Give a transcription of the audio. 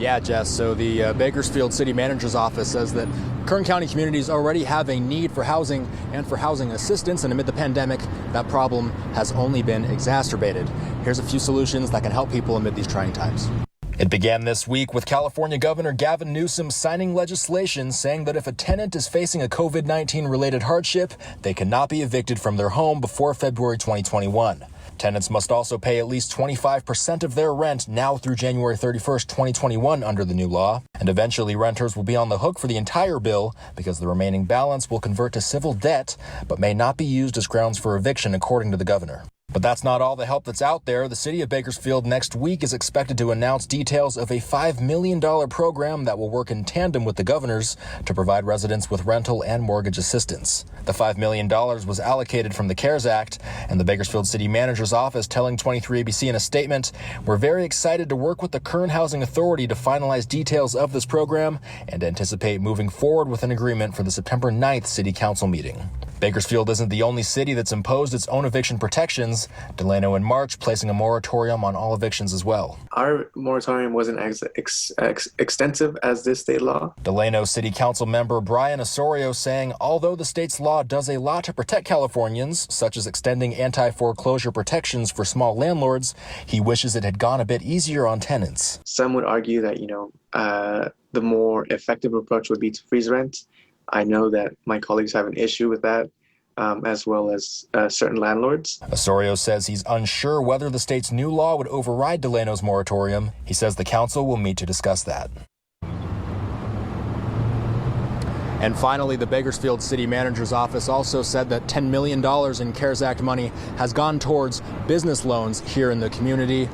Yeah, Jess. So the Bakersfield City Manager's Office says that Kern County communities already have a need for housing and for housing assistance, and amid the pandemic, that problem has only been exacerbated. Here's a few solutions that can help people amid these trying times. It began this week with California Governor Gavin Newsom signing legislation saying that if a tenant is facing a COVID-19 related hardship, they cannot be evicted from their home before February 2021. Tenants must also pay at least 25% of their rent now through January 31st, 2021 under the new law. And eventually renters will be on the hook for the entire bill because the remaining balance will convert to civil debt, but may not be used as grounds for eviction, according to the governor. But that's not all the help that's out there. The city of Bakersfield next week is expected to announce details of a $5 million program that will work in tandem with the governor's to provide residents with rental and mortgage assistance. The $5 million was allocated from the CARES Act, and the Bakersfield City Manager's Office telling 23ABC in a statement, "We're very excited to work with the Kern Housing Authority to finalize details of this program and anticipate moving forward with an agreement for the September 9th City Council meeting." Bakersfield isn't the only city that's imposed its own eviction protections. Delano in March placing a moratorium on all evictions as well. Our moratorium wasn't as extensive as this state law. Delano City Council member Brian Osorio saying although the state's law does a lot to protect Californians, such as extending anti-foreclosure protections for small landlords, he wishes it had gone a bit easier on tenants. Some would argue that, the more effective approach would be to freeze rent. I know that my colleagues have an issue with that, as well as certain landlords. Osorio says he's unsure whether the state's new law would override Delano's moratorium. He says the council will meet to discuss that. And finally, the Bakersfield City Manager's Office also said that $10 million in CARES Act money has gone towards business loans here in the community.